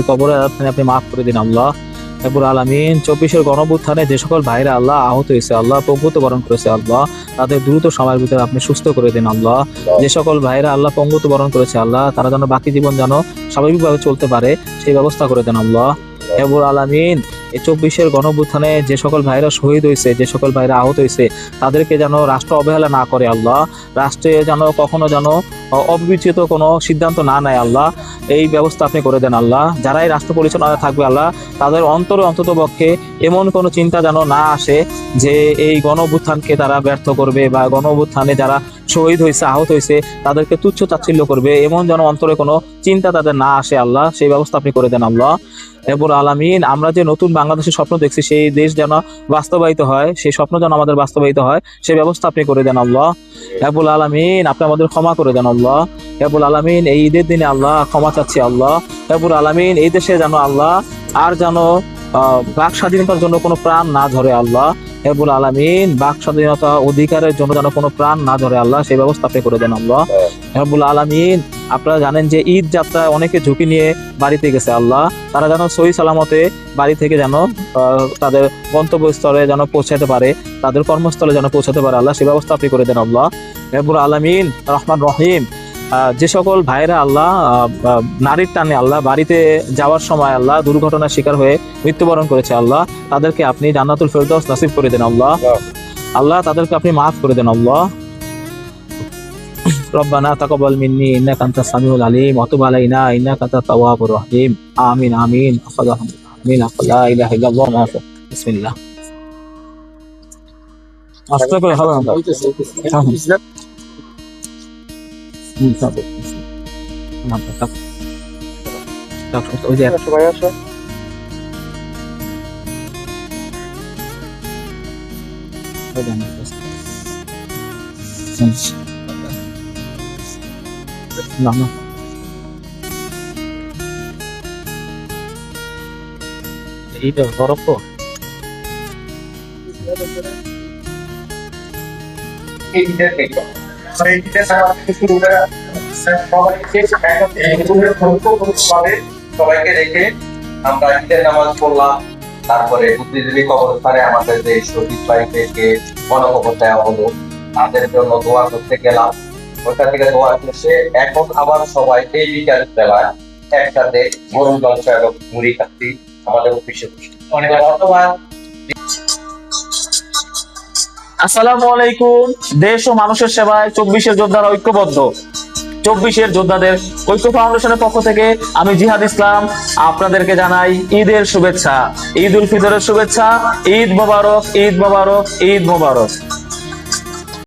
কবরে আপনি মাফ করে দিন আল্লাহ রব্বুল আলামিন। 24-এর গণঅভ্যুত্থানে যে সকল ভাইরা আল্লাহ আহত হয়েছে আল্লাহ, পঙ্গুত্ব বরণ করেছে আল্লাহ, তাদের দ্রুত সময়ের ভিতরে আপনি সুস্থ করে দিন আল্লাহ। যে সকল ভাইরা আল্লাহ পঙ্গুত্ব বরণ করেছে আল্লাহ, তারা যেন বাকি জীবন যেন স্বাভাবিকভাবে চলতে পারে সেই ব্যবস্থা করে দেন আল্লাহ রব্বুল আলামিন। এই 24-এর গণঅভ্যুত্থানে যে সকল ভাইরা শহীদ হয়েছে, যে সকল ভাইরা আহত হয়েছে, তাদেরকে যেন রাষ্ট্র অবহেলা না করে আল্লাহ, রাষ্ট্রে যেন কখনো যেন অবিবেচিত কোনো সিদ্ধান্ত না নেয় আল্লাহ, এই ব্যবস্থা আপনি করে দেন আল্লাহ। যারাই রাষ্ট্র পরিচালনায় থাকবে আল্লাহ, তাদের অন্তরে অন্তত পক্ষে এমন কোনো চিন্তা যেন না আসে যে এই গণঅভ্যুত্থানকে তারা ব্যর্থ করবে বা গণঅভ্যুত্থানে যারা শহীদ হয়েছে আহত হয়েছে তাদেরকে তুচ্ছ তাচ্ছিল্য করবে, এমন যেন অন্তরে কোনো চিন্তা তাদের না আসে আল্লাহ, সেই ব্যবস্থা আপনি করে দেন আল্লাহ রব্বুল আলামিন। আমরা যে নতুন বাংলাদেশের স্বপ্ন দেখছি সেই দেশ যেন বাস্তবায়িত হয়, সেই স্বপ্ন যেন আমাদের বাস্তবায়িত হয় সেই ব্যবস্থা আপনি করে দেন আল্লাহ রব্বুল আলামিন। আপনি আমাদের ক্ষমা করে দেন আল্লাহ রব্বুল আলামিন। এই ঈদের দিনে আল্লাহ ক্ষমা চাচ্ছি আল্লাহ রব্বুল আলামিন। এই দেশে যেন আল্লাহ আর যেন বাক স্বাধীনতার জন্য কোনো প্রাণ না ধরে আল্লাহ রব্বুল আলামিন, বাক স্বাধীনতা অধিকারের জন্য যেন কোনো প্রাণ না ধরে আল্লাহ, সেই ব্যবস্থা আপনি করে দেন আল্লাহ রব্বুল আলামিন। আপনারা জানেন যে ঈদ যাত্রায় অনেকে ঝুঁকি নিয়ে বাড়িতে গেছে আল্লাহ, তারা যেন সহি সালামতে বাড়ি থেকে যেন তাদের গন্তব্যস্থলে যেন পৌঁছাতে পারে, তাদের কর্মস্থলে যেন পৌঁছাতে পারে আল্লাহ, সেই ব্যবস্থা আপনি করে দেন আল্লাহ রব্বুল আলামিন। রহমান রহিম, যে সকল ভাইরা আল্লাহ নারীর টানে আল্লাহ বাড়িতে যাওয়ার সময় আল্লাহ দুর্ঘটনার শিকার হয়ে মৃত্যুবরণ করেছে আল্লাহ, তাদেরকে আপনি জান্নাতুল ফেরদাউস নসিব করে দেন আল্লাহ, আল্লাহ তাদেরকে আপনি মাফ করে দেন আল্লাহ। রব্বানা তাকাব্বাল মিন্নি ইন্নাকা আনতাস সামিউল আলিম ওয়া তুব আলাইনা ইন্নাকা আনতাত তাওয়াবুর রহিম। আমিন আমিন। আমিন। লা ইলাহা ইল্লাল্লাহ। বিসমিল্লাহ। আস্তে করে হবে না। এইটা বরফ তো সবাইকে রেখে আমরা ঈদের নামাজ পড়লাম, তারপরে বুদ্ধিজীবী কবরস্থানে আমাদের যে শহীদ ভাইদেরকে গণকবর দেওয়া হলো তাদের জন্য দোয়া করতে গেলাম, ওইটা থেকে দোয়া শেষে এখন আবার সবাই এই বিকাল বেলায় একসাথে গরম জলসা এবং মুড়ি খাচ্ছি আমাদের অফিসে বসে। অনেক ধন্যবাদ। আসসালামু আলাইকুম। দেশ ও মানুষের সেবায় 24-এর যোদ্ধারা ঐক্যবদ্ধ। 24-এর যোদ্ধাদের ঐক্য ফাউন্ডেশনের পক্ষ থেকে আমি জিহাদ ইসলাম আপনাদেরকে জানাই ঈদের শুভেচ্ছা, ঈদ উল ফিতরের শুভেচ্ছা। ঈদ মোবারক, ঈদ মোবারক, ঈদ মোবারক।